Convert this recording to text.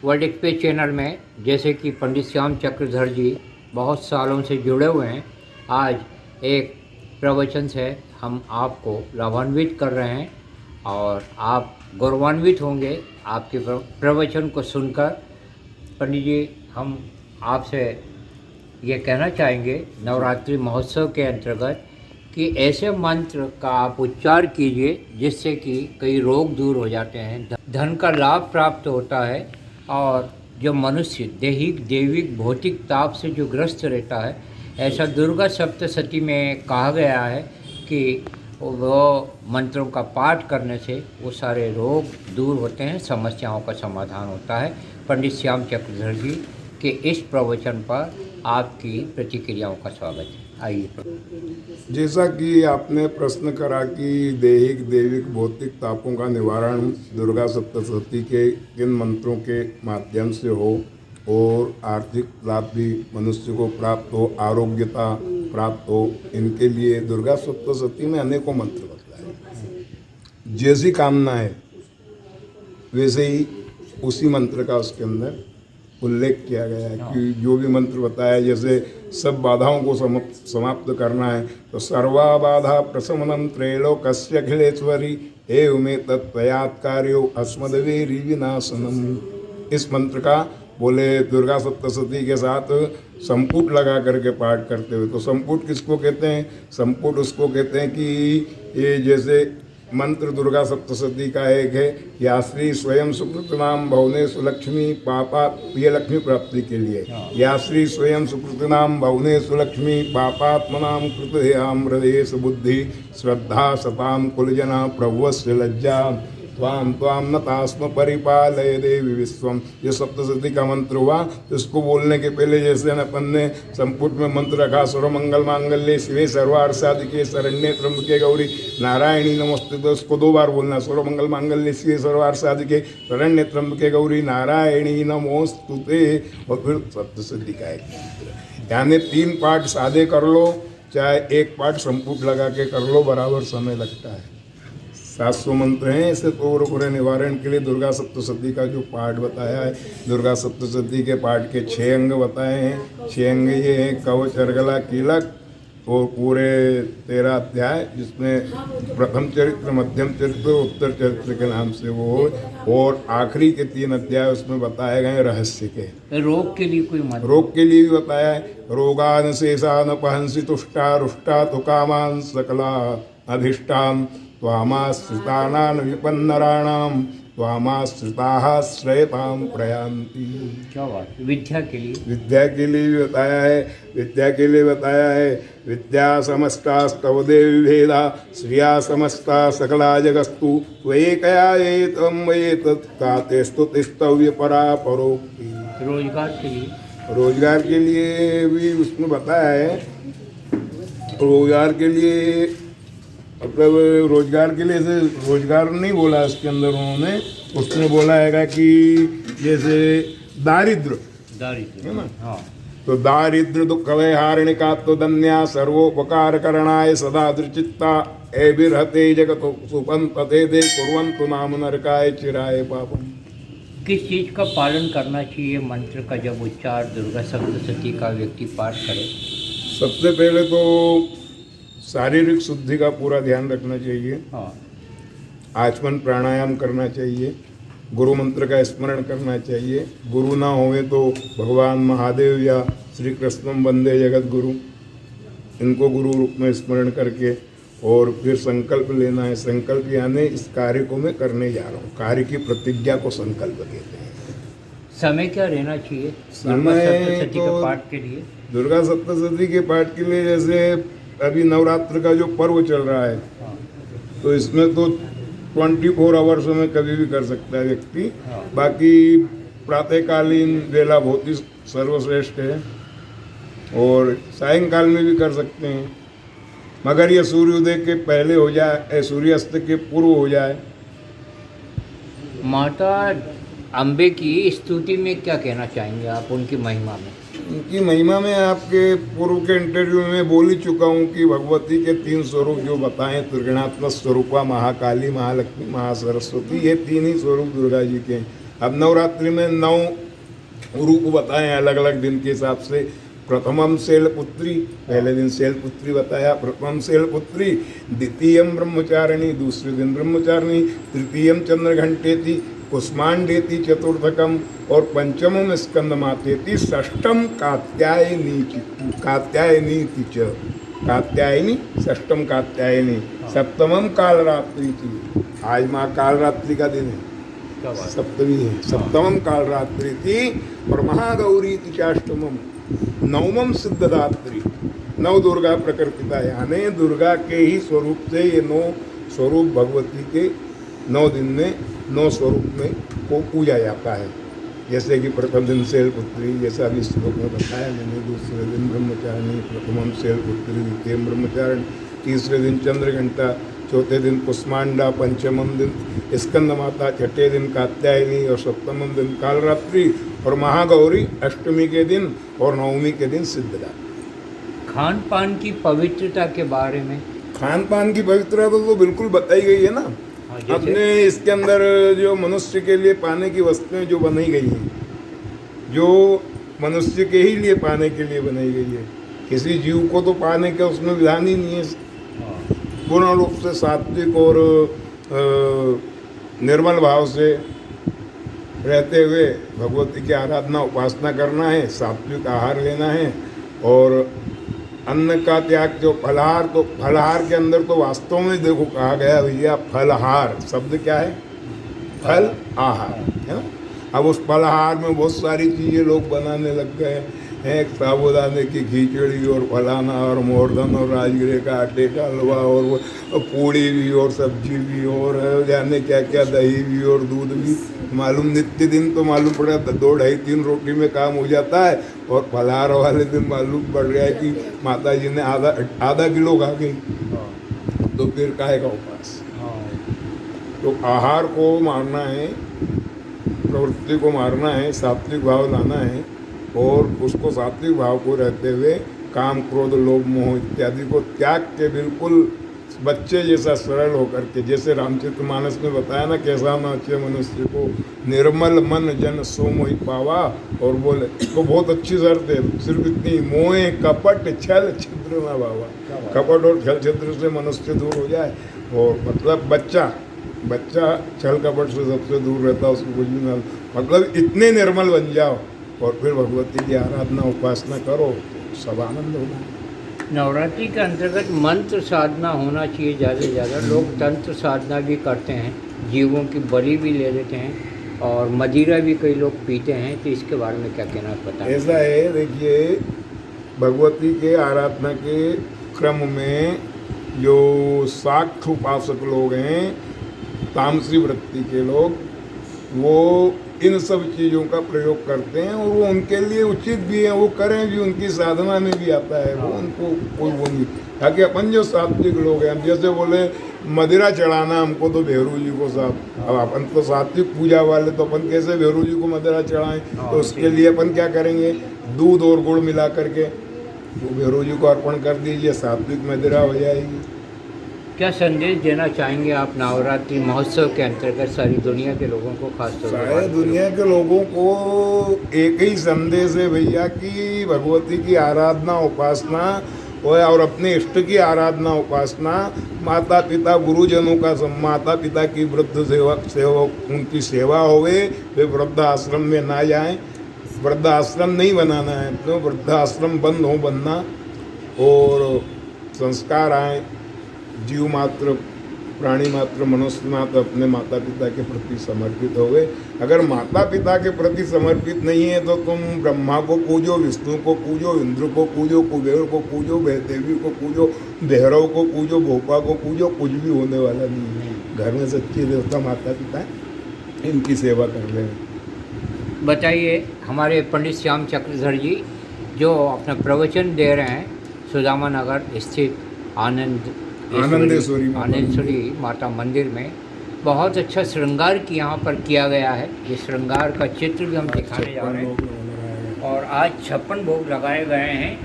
World express channel में, जैसे कि पंडित श्याम चक्रधर जी बहुत सालों से जुड़े हुए हैं, आज एक प्रवचन से हम आपको लाभान्वित कर रहे हैं और आप गौरवान्वित होंगे आपके प्रवचन को सुनकर। पंडित जी, हम आपसे ये कहना चाहेंगे नवरात्रि महोत्सव के अंतर्गत कि ऐसे मंत्र का आप उच्चार कीजिए जिससे कि कई रोग दूर हो जाते हैं, धन का लाभ प्राप्त होता है और जो मनुष्य दैविक भौतिक ताप से जो ग्रस्त रहता है, ऐसा दुर्गा सप्तशती में कहा गया है कि वो मंत्रों का पाठ करने से वो सारे रोग दूर होते हैं, समस्याओं का समाधान होता है। पंडित श्याम चक्रधर जी के इस प्रवचन पर आपकी प्रतिक्रियाओं का स्वागत है। आइए। जैसा कि आपने प्रश्न करा कि दैविक भौतिक तापों का निवारण दुर्गा सप्तशती के किन मंत्रों के माध्यम से हो और आर्थिक लाभ भी मनुष्य को प्राप्त हो, आरोग्यता प्राप्त हो, इनके लिए दुर्गा सप्तशती में अनेकों मंत्र बताए। जैसी कामना है वैसे ही उसी मंत्र का उसके अंदर उल्लेख किया गया है कि जो भी मंत्र बताया, जैसे सब बाधाओं को समाप्त करना है तो सर्वा बाधा प्रशमनम त्रैलोक्य अखिलेश्वरी एवं तत्त्वयात् कार्यो अस्मद्वेरी विनाशनम। इस मंत्र का बोले दुर्गा सप्तशती के साथ संपुट लगा करके पाठ करते हुए। तो संपुट किसको कहते हैं? संपुट उसको कहते हैं कि ये जैसे मंत्र दुर्गा सप्तशती का एक है, या श्री स्वयं सुकृतनाम भवने सुलक्ष्मी पापा, ये लक्ष्मी प्राप्ति के लिए, या श्री स्वयं सुकृतनाम भवने सुलक्ष्मी पापात्मनाम कृतयाम हृदय बुद्धि श्रद्धा सताम कुलजना प्रभुवस्य लज्जा त्वाम त्वाम नतास्म परिपालय देवी विश्वम। ये सप्तशती का मंत्र हुआ। तो इसको बोलने के पहले जैसे अपन ने संपुट में मंत्र रखा, सर्वमंगल मांगल्ये शिवे सर्वार्थसाधिके शरण्ये त्र्यंबके गौरी नारायणी नमोस्तुते, तो उसको 2 बार बोलना, सर्वमंगल मांगल्ये शिवे सर्वार्थसाधिके शरण्ये त्र्यंबके गौरी नारायणी नमोस्तुते। और फिर सप्तशती का एक मंत्र, यानी 3 पाठ सादे कर लो, चाहे 1 पाठ संपुट लगा के कर लो, बराबर समय लगता है। 700 मंत्र हैं। ऐसे तो पूरे निवारण के लिए दुर्गा सप्तशती का जो पाठ बताया है, दुर्गा सप्तशती के पाठ के 6 अंग बताए हैं। 6 अंग ये हैं कवच, अर्गला, कीलक और पूरे 13 अध्याय, जिसमें प्रथम चरित्र, मध्यम चरित्र, उत्तर चरित्र के नाम से वो, और आखिरी के 3 अध्याय उसमें बताए गए रहस्य के। रोग के लिए कोई मंत्र? रोग के लिए भी बताया है, रोगान शेषान पहंसी तुष्टा रुष्टा तुकामान सकला अधिष्ठान त्वामाश्रितानां विपन्नराणां त्वामाश्रिताः श्रयतां प्रयान्ति। क्या बात। विद्या के लिए? विद्या के लिए भी बताया है। विद्या के लिए बताया है, विद्या समस्तास्तव देवी भेदा श्रिया समस्ता सकला जगस्तु त्वयैकया एतं एतत्कातेस्तु तिष्ठव्य परा परोक्ति। रोजगार के लिए? रोजगार के लिए भी उसमें बताया है। रोजगार के लिए मतलब रोजगार के लिए से रोजगार नहीं बोला इसके अंदर उन्होंने, उसने बोला है कि जैसे दारिद्र है ना, हाँ, तो दारिद्र दुख वैहारिणिका तो धन्या सर्वोपकार करणाय सदा दृचित्ता एभिर्हते जगतो सुपंतते दे कुर्वन्तु नाम नरकाय चिराय पापम। किस चीज़ का पालन करना चाहिए मंत्र का जब उच्चार दुर्गा सप्तशती का व्यक्ति पाठ करे? सबसे पहले तो शारीरिक शुद्धि का पूरा ध्यान रखना चाहिए। हाँ। आचमन प्राणायाम करना चाहिए, गुरु मंत्र का स्मरण करना चाहिए। गुरु ना होवे तो भगवान महादेव या श्री कृष्णम वंदे जगत गुरु, इनको गुरु रूप में स्मरण करके और फिर संकल्प लेना है। संकल्प यानी इस कार्य को मैं करने जा रहा हूँ, कार्य की प्रतिज्ञा को संकल्प कहते हैं। समय क्या रहना चाहिए समय तो पाठ के लिए? दुर्गा सप्तशती के पाठ के लिए जैसे अभी नवरात्र का जो पर्व चल रहा है, तो इसमें तो 24 आवर्स में कभी भी कर सकता है व्यक्ति। बाकी प्रातःकालीन वेला बहुत ही सर्वश्रेष्ठ है और सायंकाल में भी कर सकते हैं, मगर ये सूर्योदय के पहले हो जाए, सूर्यास्त के पूर्व हो जाए। माता अम्बे की स्तुति में क्या कहना चाहेंगे आप उनकी महिमा में? उनकी महिमा में आपके पूर्व के इंटरव्यू में बोल ही चुका हूँ कि भगवती के 3 स्वरूप जो बताएं, त्रिगुणात्मक स्वरूपा, महाकाली, महालक्ष्मी, महासरस्वती, ये 3 ही स्वरूप दुर्गा जी के हैं। अब नवरात्रि में 9 रूप बताए अलग अलग दिन के हिसाब से। प्रथमम शैलपुत्री, पहले दिन शैलपुत्री बताया, प्रथमम शैलपुत्री, द्वितीयम ब्रह्मचारिणी, दूसरे दिन ब्रह्मचारिणी, तृतीयम चंद्रघंटेति, कुष्मांडेति चतुर्थकम, और पंचमम स्कंदमातेति, षष्ठम कात्यायनी च, कात्यायनी, षष्ठम कात्यायनी, सप्तमम कालरात्रि थी, आज माँ कालरात्रि का दिन है, सप्तमी है, सप्तमम कालरात्रि थी, और महागौरी थी चाष्टमम, नवमम सिद्धदात्री, नव दुर्गा प्रकृतिता, यानी दुर्गा के ही स्वरूप से ये 9 स्वरूप भगवती के 9 दिन में 9 स्वरूप में को पूजा जाता है। जैसे कि प्रथम दिन शैलपुत्री, जैसा अभी श्लोक में बताया मैंने, दूसरे दिन ब्रह्मचारिणी, प्रथमम शैलपुत्री, द्वितीय ब्रह्मचारिणी, तीसरे दिन चंद्रघंटा, चौथे दिन कुष्मांडा, पंचमम दिन स्कंद माता, छठे दिन कात्यायनी, और सप्तमम दिन कालरात्रि, और महागौरी अष्टमी के दिन, और नवमी के दिन सिद्धरात्रि। खान पान की पवित्रता के बारे में, खान पान की पवित्रता तो बिल्कुल बताई गई है ना। अपने इसके अंदर जो मनुष्य के लिए पाने की वस्तुएं जो बनाई गई हैं, जो मनुष्य के ही लिए पाने के लिए बनाई गई है, किसी जीव को तो पाने का उसमें विधान ही नहीं है। पूर्ण रूप से सात्विक और निर्मल भाव से रहते हुए भगवती की आराधना उपासना करना है, सात्विक आहार लेना है, और अन्न का त्याग, जो फलहार, तो फलहार के अंदर तो वास्तव में देखो कहा गया भैया, फलहार शब्द क्या है, फल आहार है ना। अब उस फलहार में बहुत सारी चीज़ें लोग बनाने लग गए हैं, साबूदाने की खिचड़ी और फलाना और मोरधन और राजगिरे का आटे का हलवा और पूड़ी भी और सब्जी भी और जाने क्या क्या, दही भी और दूध भी, मालूम नित्य दिन तो मालूम पड़ा 2, 2.5, 3 रोटी में काम हो जाता है, और फलाहार वाले दिन मालूम पड़ गया है कि माता जी ने आधा किलो खा गई, तो फिर काहे का उपास। तो आहार को मारना है, प्रवृत्ति को मारना है, सात्विक भाव लाना है, और उसको सात्विक भाव को रहते हुए काम, क्रोध, लोभ, मोह इत्यादि को त्याग के बिल्कुल बच्चे जैसा सरल होकर के, जैसे रामचरितमानस में बताया ना, कैसा नाचे मनुष्य को निर्मल मन जन सो मोहि पावा, और बोले तो बहुत अच्छी शर्त है, सिर्फ इतनी, मोहे कपट छल छिद्र न भावा, कपट और छल छिद्र से मनुष्य दूर हो जाए, और मतलब बच्चा छल कपट से सबसे दूर रहता, उसको कुछ भी ना, मतलब इतने निर्मल बन जाओ, और फिर भगवती की आराधना उपासना करो तो सब आनंद होगा। नवरात्रि के अंतर्गत मंत्र साधना होना चाहिए ज़्यादा से ज़्यादा। लोग तंत्र साधना भी करते हैं, जीवों की बलि भी ले लेते हैं, और मदिरा भी कई लोग पीते हैं, तो इसके बारे में क्या कहना पता है? ऐसा है, देखिए भगवती के आराधना के क्रम में जो शाक्त उपासक लोग हैं, तामसी वृत्ति के लोग, वो इन सब चीज़ों का प्रयोग करते हैं, और वो उनके लिए उचित भी है, वो करें भी, उनकी साधना में भी आता है, वो उनको कोई वो नहीं। ताकि अपन जो सात्विक लोग हैं, जैसे बोले मदिरा चढ़ाना हमको तो भैरू जी को साहब, अब अपन तो सात्विक पूजा वाले, तो अपन कैसे भैरू जी को मदिरा चढ़ाएं? तो उसके लिए अपन क्या करेंगे, दूध और गुड़ मिला करके वो भैरू जी को अर्पण कर दीजिए, सात्विक मदिरा हो जाएगी। क्या संदेश देना चाहेंगे आप नवरात्रि महोत्सव के अंतर्गत सारी दुनिया के लोगों को, खासतौर पर? सारे दुनिया के लोगों को एक ही संदेश है भैया, कि भगवती की आराधना उपासना और अपने इष्ट की आराधना उपासना, माता पिता गुरुजनों का माता पिता की वृद्ध सेवक उनकी सेवा होवे, वे वृद्ध आश्रम में ना जाएं, वृद्ध आश्रम नहीं बनाना है, तो वृद्ध आश्रम बंद हो बनना, और संस्कार आए, जीव मात्र, प्राणी मात्र, मनुष्य मात्र अपने माता पिता के प्रति समर्पित हो गए। अगर माता पिता के प्रति समर्पित नहीं है तो तुम ब्रह्मा को पूजो, विष्णु को पूजो, इंद्र को पूजो, कुबेर को पूजो, देवी को पूजो, भैरव को पूजो, भोपा को पूजो, कुछ भी होने वाला नहीं है। घर में सच्ची देवता माता पिता है, इनकी सेवा कर रहे हैं। बताइए, हमारे पंडित श्याम चक्रधर जी जो अपना प्रवचन दे रहे हैं सुदामा नगर स्थित आनंदेश्वरी माता मंदिर में, बहुत अच्छा श्रृंगार की यहाँ पर किया गया है। ये श्रृंगार का चित्र भी हम दिखाने जा रहे हैं, और आज 56 भोग लगाए गए हैं।